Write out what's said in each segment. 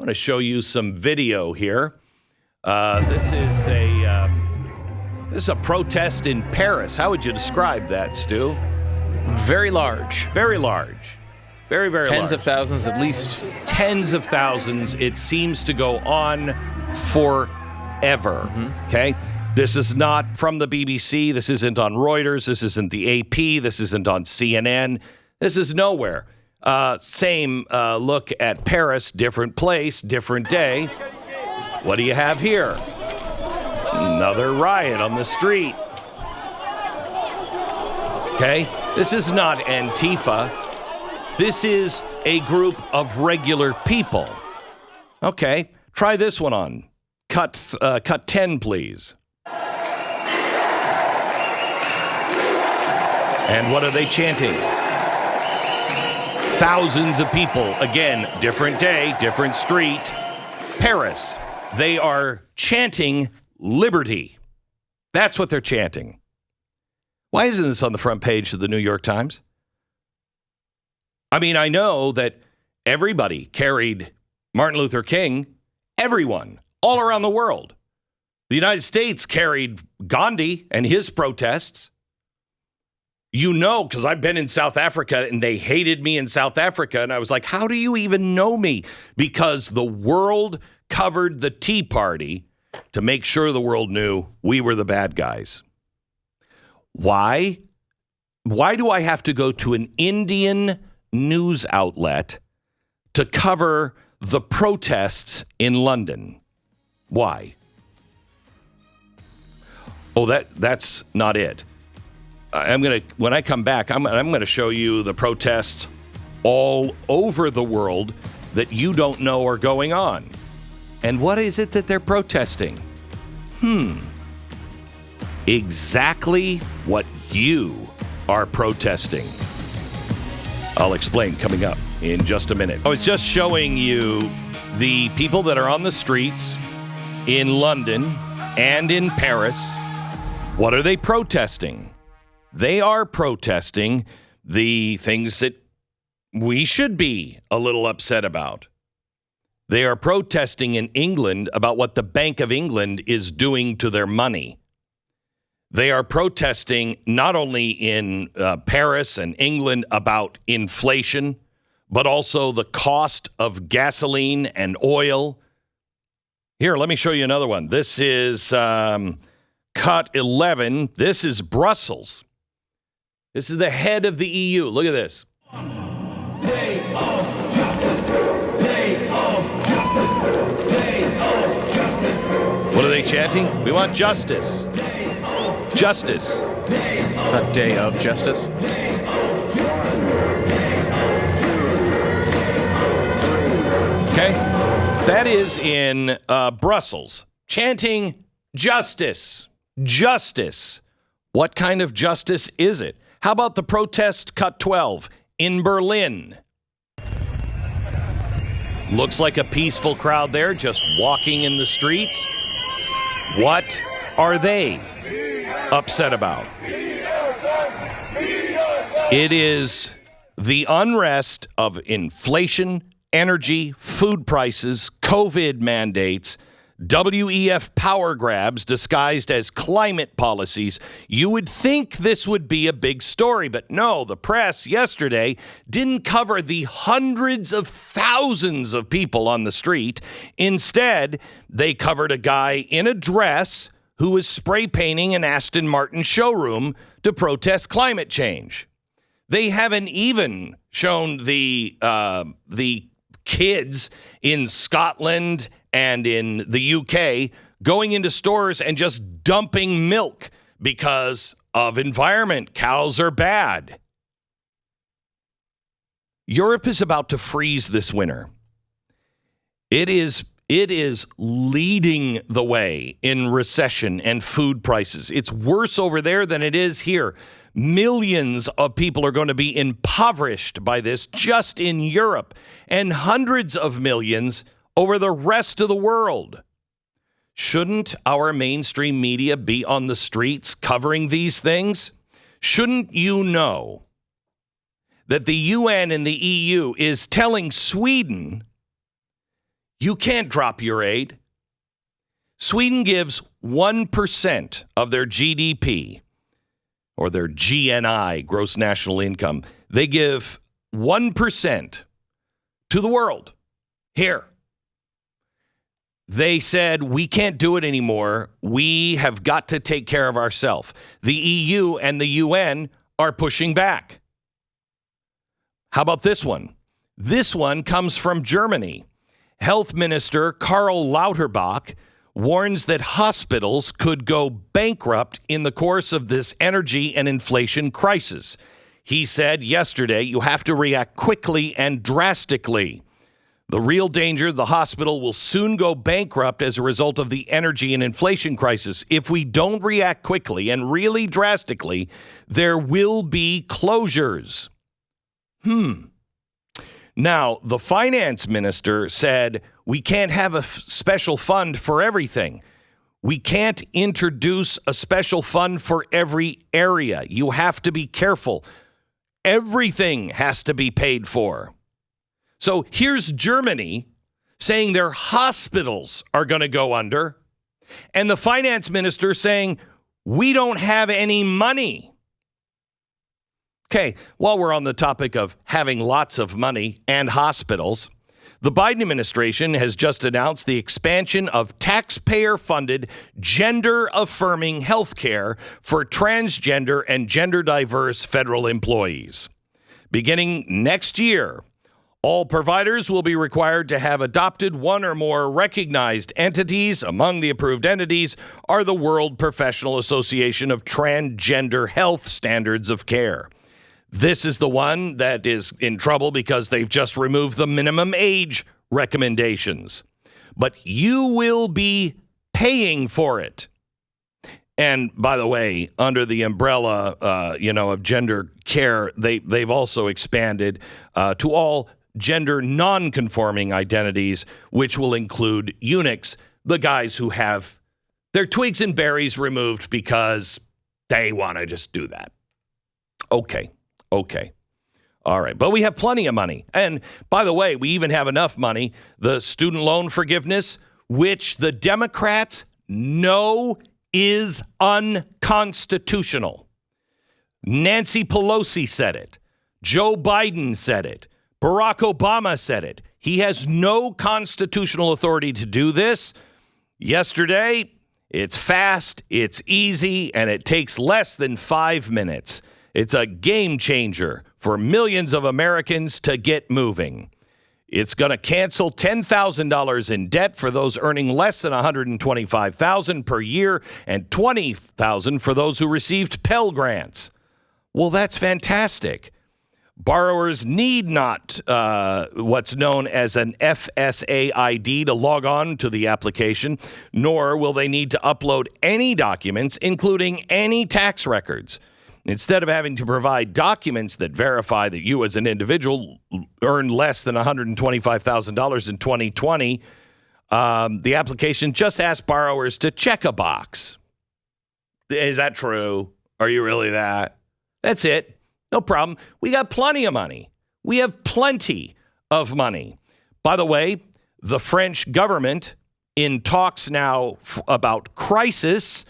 want to show you some video here. This is a protest in Paris. How would you describe that, Stu? Very large. Very large. Very, very large. Tens of thousands at least. Tens of thousands. It seems to go on forever. Okay? This is not from the BBC. This isn't on Reuters. This isn't the AP. This isn't on CNN. This is nowhere. Same look at Paris, different place, different day. What do you have here? Another riot on the street. Okay? This is not Antifa. This is a group of regular people. Okay, try this one on. Cut 10, please. And what are they chanting? Thousands of people. Again, different day, different street. Paris. They are chanting liberty. That's what they're chanting. Why isn't this on the front page of the New York Times? I mean, I know that everybody carried Martin Luther King. Everyone, all around the world. The United States carried Gandhi and his protests. You know, because I've been in South Africa and they hated me in South Africa. And I was like, how do you even know me? Because the world covered the Tea Party to make sure the world knew we were the bad guys. Why? Why do I have to go to an Indian news outlet to cover the protests in London? Why? Oh, that's not it. When I come back, I'm gonna show you the protests all over the world that you don't know are going on. And what is it that they're protesting? Exactly what you are protesting. I'll explain coming up in just a minute. I was just showing you the people that are on the streets in London and in Paris. What are they protesting? They are protesting the things that we should be a little upset about. They are protesting in England about what the Bank of England is doing to their money. They are protesting not only in Paris and England about inflation, but also the cost of gasoline and oil. Here, let me show you another one. This is cut 11. This is Brussels. This is the head of the EU. Look at this. Day of justice. Day of justice. Day of justice. What are they chanting? We want justice. Justice. It's not Day of Justice. Okay? That is in Brussels. Chanting justice. Justice. What kind of justice is it? How about the protest cut 12 in Berlin? Looks like a peaceful crowd there just walking in the streets. What are they upset about? It is the unrest of inflation, energy, food prices, COVID mandates, WEF power grabs disguised as climate policies. You would think this would be a big story, but no, the press yesterday didn't cover the hundreds of thousands of people on the street. Instead, they covered a guy in a dress who was spray painting an Aston Martin showroom to protest climate change. They haven't even shown the kids in Scotland and in the UK going into stores and just dumping milk because of environment. Cows are bad. Europe is about to freeze this winter. It is leading the way in recession and food prices. It's worse over there than it is here. Millions of people are going to be impoverished by this just in Europe, and hundreds of millions over the rest of the world. Shouldn't our mainstream media be on the streets covering these things? Shouldn't you know that the UN and the EU is telling Sweden, You can't drop your aid. Sweden gives 1% of their GDP, or their GNI, gross national income. They give 1% to the world. Here. They said, we can't do it anymore. We have got to take care of ourselves. The EU and the UN are pushing back. How about this one? This one comes from Germany. Health Minister Karl Lauterbach warns that hospitals could go bankrupt in the course of this energy and inflation crisis. He said yesterday, you have to react quickly and drastically. The real danger, the hospital will soon go bankrupt as a result of the energy and inflation crisis. If we don't react quickly and really drastically, there will be closures. Now, the finance minister said, we can't have a special fund for everything. We can't introduce a special fund for every area. You have to be careful. Everything has to be paid for. So here's Germany saying their hospitals are going to go under, and the finance minister saying, we don't have any money. Okay, while we're on the topic of having lots of money and hospitals, the Biden administration has just announced the expansion of taxpayer-funded, gender-affirming health care for transgender and gender-diverse federal employees. Beginning next year, all providers will be required to have adopted one or more recognized entities. Among the approved entities are the World Professional Association of Transgender Health Standards of Care. This is the one that is in trouble because they've just removed the minimum age recommendations. But you will be paying for it. And by the way, under the umbrella, of gender care, they've also expanded to all gender non-conforming identities, which will include eunuchs, the guys who have their twigs and berries removed because they want to just do that. Okay. All right. But we have plenty of money. And by the way, we even have enough money. The student loan forgiveness, which the Democrats know is unconstitutional. Nancy Pelosi said it. Joe Biden said it. Barack Obama said it. He has no constitutional authority to do this. Yesterday, it's fast, it's easy, and it takes less than 5 minutes. It's a game changer for millions of Americans to get moving. It's going to cancel $10,000 in debt for those earning less than $125,000 per year and $20,000 for those who received Pell Grants. Well, that's fantastic. Borrowers need not what's known as an FSA ID to log on to the application, nor will they need to upload any documents, including any tax records. Instead of having to provide documents that verify that you as an individual earned less than $125,000 in 2020, the application just asks borrowers to check a box. Is that true? Are you really that? That's it. No problem. We got plenty of money. We have plenty of money. By the way, the French government in talks now about crisis,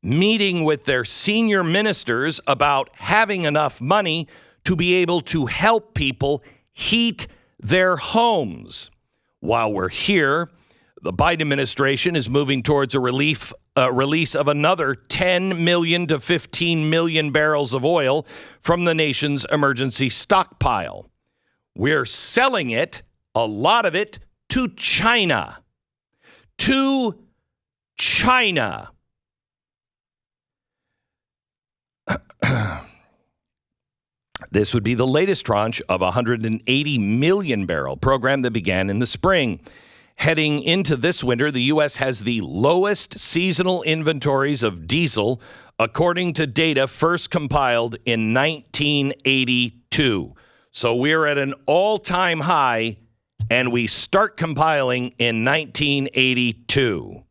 meeting with their senior ministers about having enough money to be able to help people heat their homes. While we're here, the Biden administration is moving towards a release of another 10 million to 15 million barrels of oil from the nation's emergency stockpile. We're selling it, a lot of it, to China. To China. This would be the latest tranche of a 180 million barrel program that began in the spring. Heading into this winter, the U.S. has the lowest seasonal inventories of diesel, according to data first compiled in 1982. So we're at an all-time high, and we start compiling in 1982.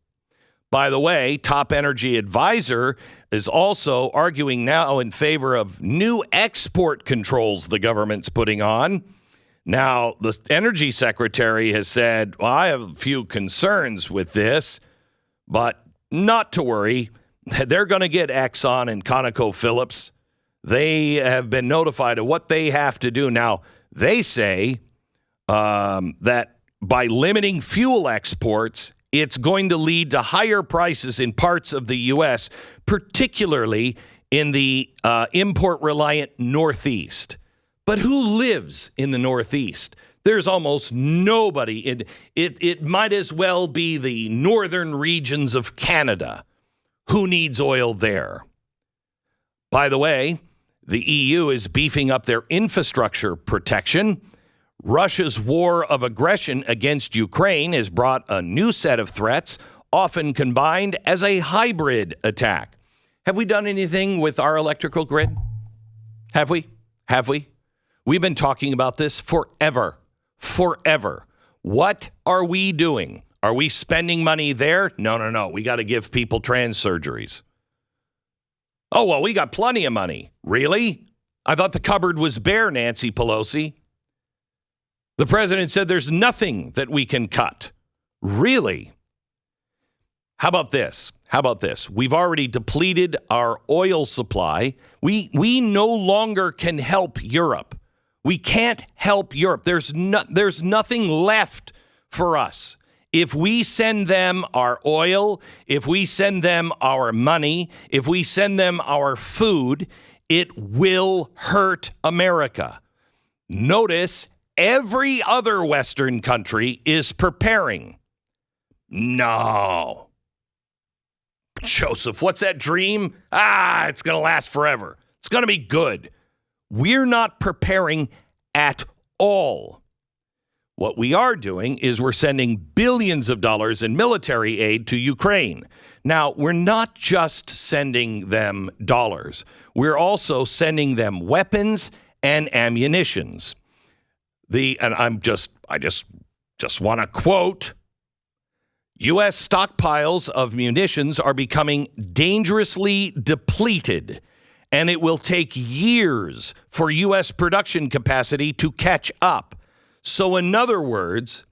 By the way, top energy advisor is also arguing now in favor of new export controls the government's putting on. Now, the energy secretary has said, well, I have a few concerns with this, but not to worry. They're going to get Exxon and ConocoPhillips. They have been notified of what they have to do. Now, they say that by limiting fuel exports, it's going to lead to higher prices in parts of the U.S., particularly in the import-reliant Northeast. But who lives in the Northeast? There's almost nobody. It might as well be the northern regions of Canada. Who needs oil there? By the way, the EU is beefing up their infrastructure protection. Russia's war of aggression against Ukraine has brought a new set of threats, often combined as a hybrid attack. Have we done anything with our electrical grid? Have we? We've been talking about this forever. What are we doing? Are we spending money there? No. We got to give people trans surgeries. Oh, well, we got plenty of money. Really? I thought the cupboard was bare, Nancy Pelosi. The president said there's nothing that we can cut. Really? How about this? We've already depleted our oil supply. We no longer can help Europe. We can't help Europe. There's nothing left for us. If we send them our oil, if we send them our money, if we send them our food, it will hurt America. Notice every other Western country is preparing. No. Joseph, what's that dream? It's going to last forever. It's going to be good. We're not preparing at all. What we are doing is we're sending billions of dollars in military aid to Ukraine. Now, we're not just sending them dollars. We're also sending them weapons and ammunitions. I just want to quote, U.S. stockpiles of munitions are becoming dangerously depleted, and it will take years for U.S. production capacity to catch up. So in other words,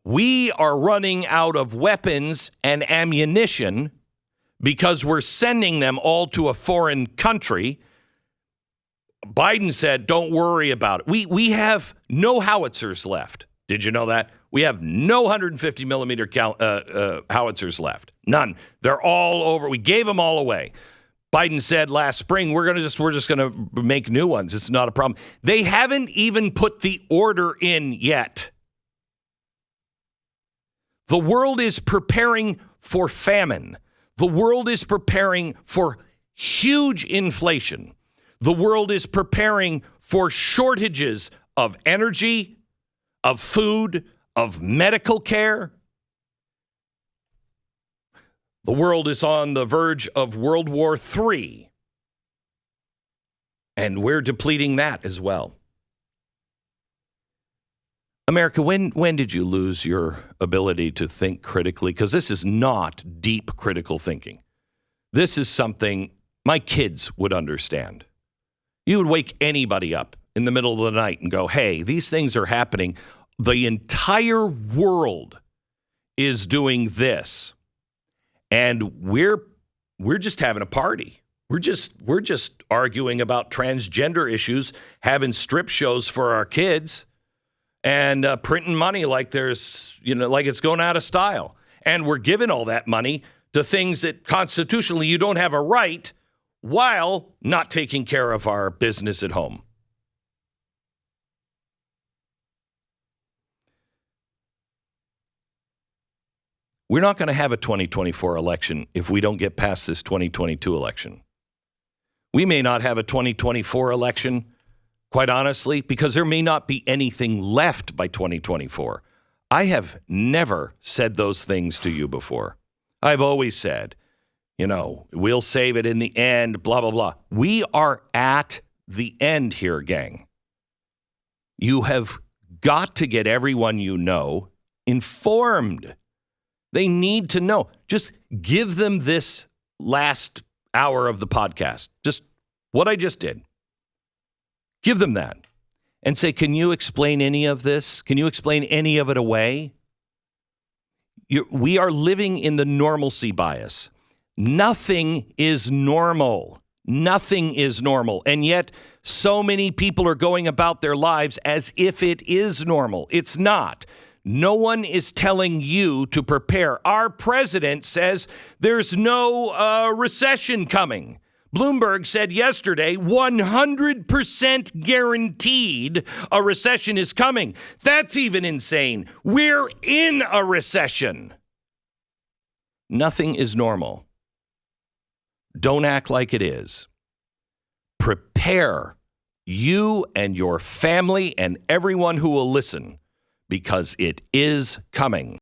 we are running out of weapons and ammunition because we're sending them all to a foreign country. Biden said, don't worry about it. We have no howitzers left. Did you know that? We have no 150 millimeter howitzers left. None. They're all over. We gave them all away. Biden said last spring, we're just going to make new ones. It's not a problem. They haven't even put the order in yet. The world is preparing for famine. The world is preparing for huge inflation. The world is preparing for shortages of energy, of food, of medical care. The world is on the verge of World War III, and we're depleting that as well. America, when did you lose your ability to think critically? Because this is not deep critical thinking. This is something my kids would understand. You would wake anybody up in the middle of the night and go, hey, these things are happening. The entire world is doing this. And we're just having a party. We're just arguing about transgender issues, having strip shows for our kids, and printing money like like it's going out of style. And we're giving all that money to things that constitutionally you don't have a right, while not taking care of our business at home. We're not going to have a 2024 election if we don't get past this 2022 election. We may not have a 2024 election, quite honestly, because there may not be anything left by 2024. I have never said those things to you before. I've always said, we'll save it in the end, blah, blah, blah. We are at the end here, gang. You have got to get everyone you know informed. They need to know. Just give them this last hour of the podcast. Just what I just did. Give them that. and say, can you explain any of this? Can you explain any of it away? We are living in the normalcy bias. Nothing is normal. Nothing is normal. And yet, so many people are going about their lives as if it is normal. It's not. No one is telling you to prepare. Our president says there's no recession coming. Bloomberg said yesterday, 100% guaranteed a recession is coming. That's even insane. We're in a recession. Nothing is normal. Don't act like it is. Prepare you and your family and everyone who will listen, because it is coming.